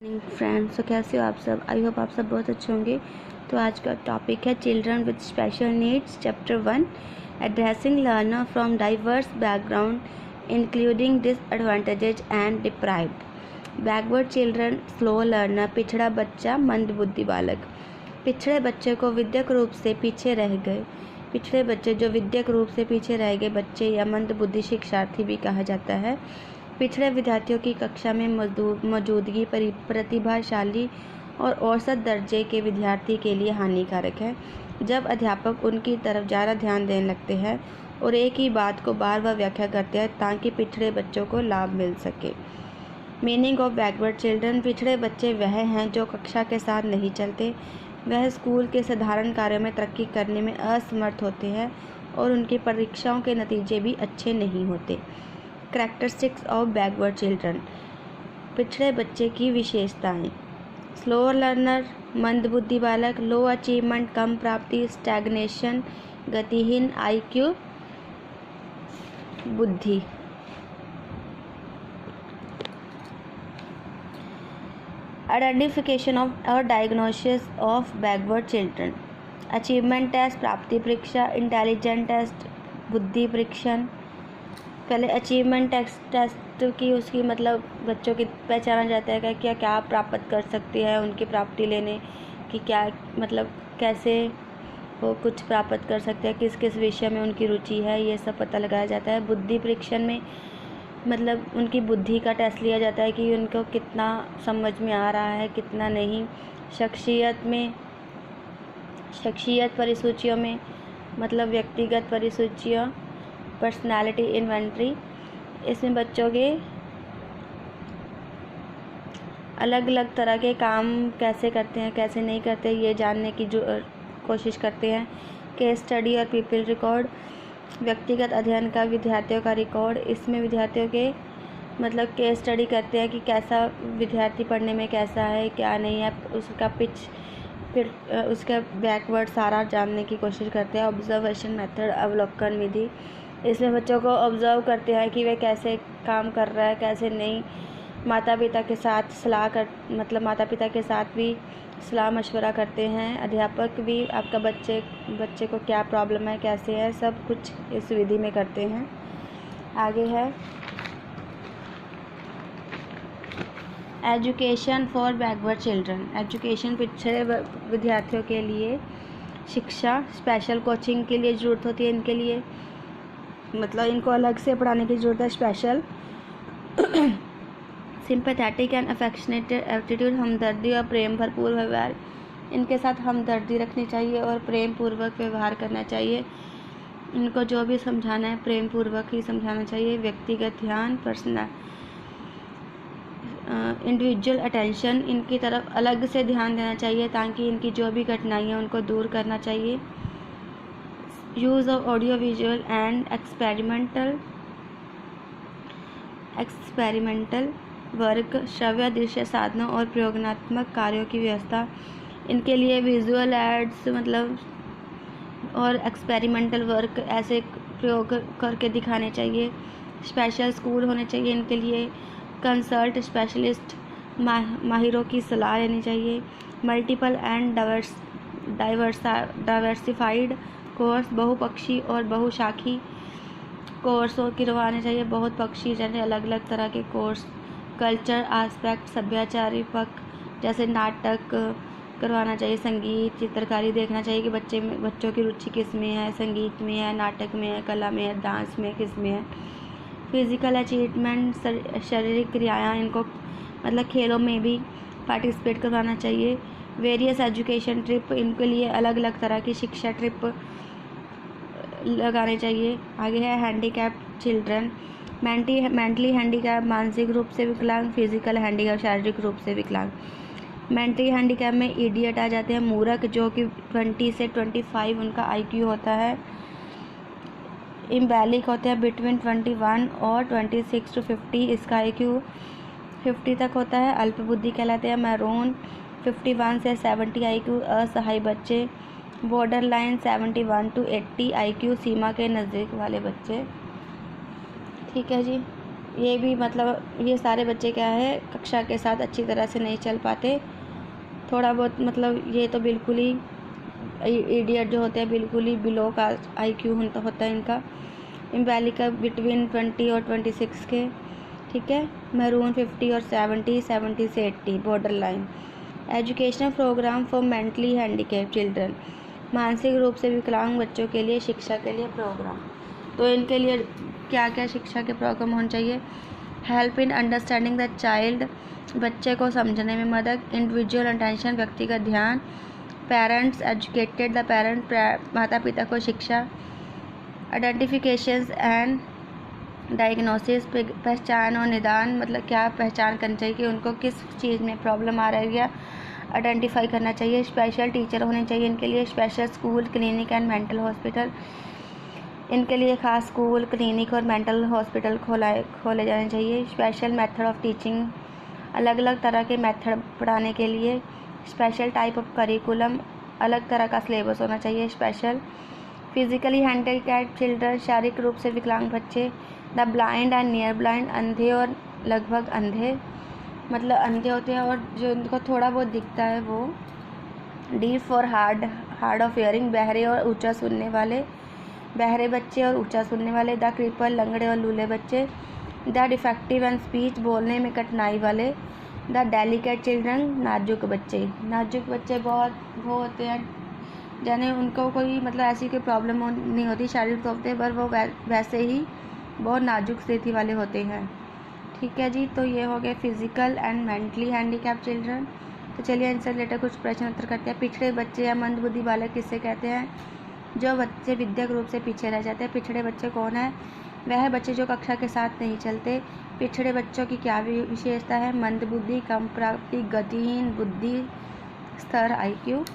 Friends, तो कैसे हो आप सब। आई होप आप सब बहुत अच्छे होंगे। तो आज का टॉपिक है children with special needs, chapter 1, addressing learner from diverse background including disadvantages and deprived. Backward children, slow learner, पिछड़ा बच्चा, मंदबुद्धि बालक। पिछड़े बच्चे को विद्यक रूप से पीछे रह गए पिछड़े बच्चे जो विद्यक रूप से पीछे रह गए बच्चे या मंदबुद्धि शिक्षार्थी भी कहा जाता है। पिछड़े विद्यार्थियों की कक्षा में मौजूदगी प्रतिभाशाली और औसत दर्जे के विद्यार्थी के लिए हानिकारक है। जब अध्यापक उनकी तरफ ज़्यादा ध्यान देने लगते हैं और एक ही बात को बार बार व्याख्या करते हैं ताकि पिछड़े बच्चों को लाभ मिल सके। Meaning of backward children. पिछड़े बच्चे वह हैं जो कक्षा के साथ नहीं चलते। वह स्कूल के साधारण कार्यों में तरक्की करने में असमर्थ होते हैं और उनकी परीक्षाओं के नतीजे भी अच्छे नहीं होते। Characteristics of backward children. पिछड़े बच्चे की विशेषताएं: स्लो लर्नर, मंदबुद्धि बालक, लो अचीवमेंट, कम प्राप्ति, स्टैग्नेशन, गतिहीन, आईक्यू बुद्धि। आइडेंटिफिकेशन ऑफ और diagnosis of backward children. Achievement test, प्राप्ति परीक्षा, इंटेलिजेंट टेस्ट, बुद्धि परीक्षण। पहले अचीवमेंट टेस्ट की उसकी मतलब बच्चों की पहचाना जाता है क्या क्या प्राप्त कर सकती है, उनकी प्राप्ति लेने की क्या मतलब कैसे वो कुछ प्राप्त कर सकते हैं, किस किस विषय में उनकी रुचि है, ये सब पता लगाया जाता है। बुद्धि परीक्षण में मतलब उनकी बुद्धि का टेस्ट लिया जाता है कि उनको कितना समझ में आ रहा है, कितना नहीं। शख्सियत परिसूचियों में मतलब व्यक्तिगत परिसूचियों, पर्सनालिटी इन्वेंट्री। इसमें बच्चों के अलग अलग तरह के काम कैसे करते हैं, कैसे नहीं करते, ये जानने की जो कोशिश करते हैं। केस स्टडी और पीपल रिकॉर्ड। व्यक्तिगत अध्ययन का विद्यार्थियों का रिकॉर्ड। इसमें विद्यार्थियों के मतलब केस स्टडी करते हैं कि कैसा विद्यार्थी पढ़ने में कैसा है, क्या नहीं है, उसका फिर उसका बैकवर्ड सारा जानने की कोशिश करते हैं। ऑब्जर्वेशन मेथड, अवलोकन विधि। इसमें बच्चों को ऑब्ज़र्व करते हैं कि वे कैसे काम कर रहा है, कैसे नहीं। माता पिता के साथ माता पिता के साथ भी सलाह मशवरा करते हैं। अध्यापक भी आपका बच्चे को क्या प्रॉब्लम है, कैसे है, सब कुछ इस विधि में करते हैं। आगे है education for backward children. Education पिछड़े विद्यार्थियों के लिए शिक्षा, स्पेशल कोचिंग के लिए ज़रूरत होती है इनके लिए, मतलब इनको अलग से पढ़ाने की ज़रूरत है। स्पेशल सिंपैथेटिक एंड अफेक्शनेटेड एटीट्यूड, हमदर्दी और प्रेम भरपूर व्यवहार। इनके साथ हमदर्दी रखनी चाहिए और प्रेम पूर्वक व्यवहार करना चाहिए। इनको जो भी समझाना है प्रेम पूर्वक ही समझाना चाहिए। व्यक्तिगत ध्यान, इंडिविजुअल अटेंशन, इनकी तरफ अलग से ध्यान देना चाहिए ताकि इनकी जो भी कठिनाई है उनको दूर करना चाहिए। Use of audio visual and experimental work, श्रव्य दृश्य साधनों और प्रयोगात्मक कार्यों की व्यवस्था। इनके लिए विजुअल एड्स मतलब और एक्सपेरिमेंटल वर्क ऐसे प्रयोग करके दिखाने चाहिए। स्पेशल स्कूल होने चाहिए इनके लिए। कंसल्ट स्पेशलिस्ट, माहिरों की सलाह लेनी चाहिए। मल्टीपल एंड डाइवर्सिफाइड कोर्स, बहुपक्षी और बहुशाखी कोर्सों करवाने चाहिए। बहुत पक्षी जैसे अलग अलग तरह के कोर्स। कल्चर आस्पेक्ट, सभ्याचारी पक्ष जैसे नाटक करवाना चाहिए। संगीत, चित्रकारी देखना चाहिए कि बच्चों की रुचि किस में है, संगीत में है, नाटक में है, कला में है, डांस में, किस में है। फिज़िकल अचीवमेंट, शारीरिक क्रियाएँ, इनको मतलब खेलों में भी पार्टिसिपेट करवाना चाहिए। वेरियस एजुकेशन ट्रिप, इनके लिए अलग अलग तरह की शिक्षा ट्रिप लगाने चाहिए। आगे है हैंडीकैप चिल्ड्रन। मेंटली हैंडीकैप, मानसिक रूप से विकलांग, फिजिकल हैंडीकैप, शारीरिक रूप से विकलांग। मेंटली हैंडीकैप में इडियट आ जाते हैं, मूर्ख, जो कि 20 से 25 उनका आईक्यू होता है। इम्बैलिक होते हैं बिटवीन 21 और 26 to 50, इसका आईक्यू 50 तक होता है। अल्पबुद्धि कहलाते हैं। मैरून 51 से 70 आईक्यू, असहाय बच्चे। बॉर्डर लाइन 71 to 80 आईक्यू, सीमा के नज़दीक वाले बच्चे। ठीक है जी। ये भी मतलब ये सारे बच्चे क्या है कक्षा के साथ अच्छी तरह से नहीं चल पाते, थोड़ा बहुत मतलब ये तो बिल्कुल ही इडियट जो होते हैं, बिल्कुल ही बिलो का IQ होता है इनका। इम्बेलिका बिटवीन 20 और 26 के, ठीक है। मैरून 50 और 70, 70 से 80 border line. Educational programme for mentally handicap children, मानसिक रूप से विकलांग बच्चों के लिए शिक्षा के लिए प्रोग्राम। तो इनके लिए क्या क्या शिक्षा के प्रोग्राम होने चाहिए? Help in understanding the child, बच्चे को समझने में मदद। इंडिविजुअल अटेंशन, व्यक्तिगत ध्यान। पेरेंट्स एजुकेटेड, द पेरेंट, माता पिता को शिक्षा। आइडेंटिफिकेशंस एंड डायग्नोसिस, पहचान और निदान, मतलब क्या पहचान करनी चाहिए कि उनको किस चीज़ में प्रॉब्लम आ रही है, आइडेंटिफाई करना चाहिए। स्पेशल टीचर होने चाहिए इनके लिए। Special school, clinic and mental hospital, इनके लिए खास स्कूल, क्लिनिक और मेंटल हॉस्पिटल खोले जाने चाहिए। स्पेशल मेथड ऑफ टीचिंग, अलग अलग तरह के मेथड पढ़ाने के लिए। स्पेशल टाइप ऑफ करिकुलम, अलग तरह का सिलेबस होना चाहिए। स्पेशल फिजिकली हैंडिकैप्ड चिल्ड्रन, शारीरिक रूप से विकलांग बच्चे। The blind and near blind, अंधे और लगभग अंधे, मतलब अंधे होते हैं और जो उनको थोड़ा बहुत दिखता है वो। डीफ और हार्ड ऑफ हियरिंग, बहरे और ऊंचा सुनने वाले, बहरे बच्चे और ऊंचा सुनने वाले। द क्रिपल, लंगड़े और लूले बच्चे। द डिफेक्टिव एंड स्पीच, बोलने में कठिनाई वाले। द डेलिकेट चिल्ड्रन, नाजुक बच्चे। नाजुक बच्चे बहुत वो होते हैं यानी उनको कोई मतलब ऐसी कोई प्रॉब्लम नहीं होती शारीरिक तौर पे, पर वो वैसे ही बहुत नाजुक स्थिति वाले होते हैं, ठीक है जी। तो ये हो गए physical and mentally handicap children. तो चलिए इनसे रिलेटेड कुछ प्रश्न उत्तर करते हैं। पिछड़े बच्चे या मंदबुद्धि बालक किससे कहते हैं? जो बच्चे विद्यक रूप से पीछे रह जाते हैं। पिछड़े बच्चे कौन है? वह बच्चे जो कक्षा के साथ नहीं चलते। पिछड़े बच्चों की क्या विशेषता है? मंदबुद्धि, कम प्राप्ति, गतिहीन बुद्धि स्तर IQ।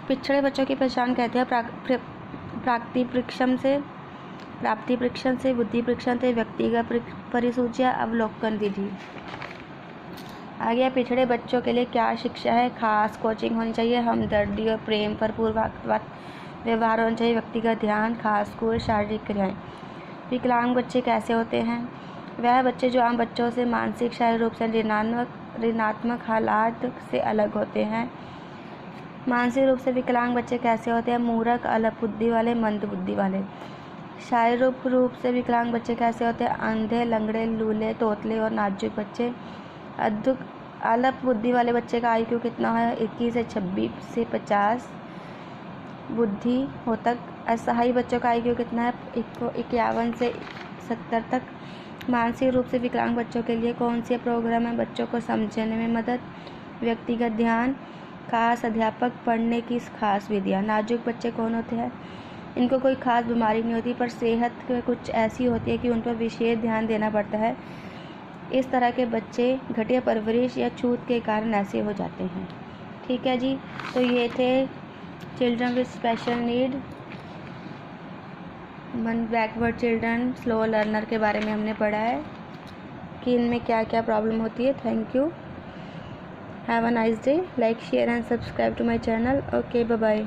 पिछड़े बच्चों की पहचान कहते हैं प्राप्ति परीक्षण से, बुद्धि परीक्षण से, व्यक्तिगत परिसूचियाँ, अवलोकन विधि। आ गया पिछड़े बच्चों के लिए क्या शिक्षा है? खास कोचिंग होनी चाहिए, हमदर्दी और प्रेम भरपूर व्यवहार होना चाहिए, व्यक्तिगत ध्यान, खास स्कूल, शारीरिक क्रियाएँ। विकलांग बच्चे कैसे होते हैं? वह बच्चे जो आम बच्चों से मानसिक शारीरिक रूप से ऋणात्मक हालात से अलग होते हैं। मानसिक रूप से विकलांग बच्चे कैसे होते हैं? मूर्ख, अल्प बुद्धि वाले, मंद बुद्धि वाले। शारीरिक रूप से विकलांग बच्चे कैसे होते हैं? अंधे, लंगड़े, लूले, तोतले और नाजुक बच्चे। अल्प बुद्धि वाले बच्चे का IQ कितना है? 21 से 26 से 50 बुद्धि हो तक। असहाय बच्चों का IQ कितना है? 51 से 70 तक। मानसिक रूप से विकलांग बच्चों के लिए कौन से प्रोग्राम है? बच्चों को समझने में मदद, व्यक्तिगत ध्यान, खास अध्यापक, पढ़ने की खास विधियाँ। नाजुक बच्चे कौन होते हैं? इनको कोई खास बीमारी नहीं होती पर सेहत कुछ ऐसी होती है कि उन पर विशेष ध्यान देना पड़ता है। इस तरह के बच्चे घटिया परवरिश या छूत के कारण ऐसे हो जाते हैं, ठीक है जी। तो ये थे children with special need, backward children, slow learner के बारे में हमने पढ़ा है कि इनमें क्या क्या प्रॉब्लम होती है। Thank you, have a nice day, like share and subscribe to my channel. Okay, bye bye.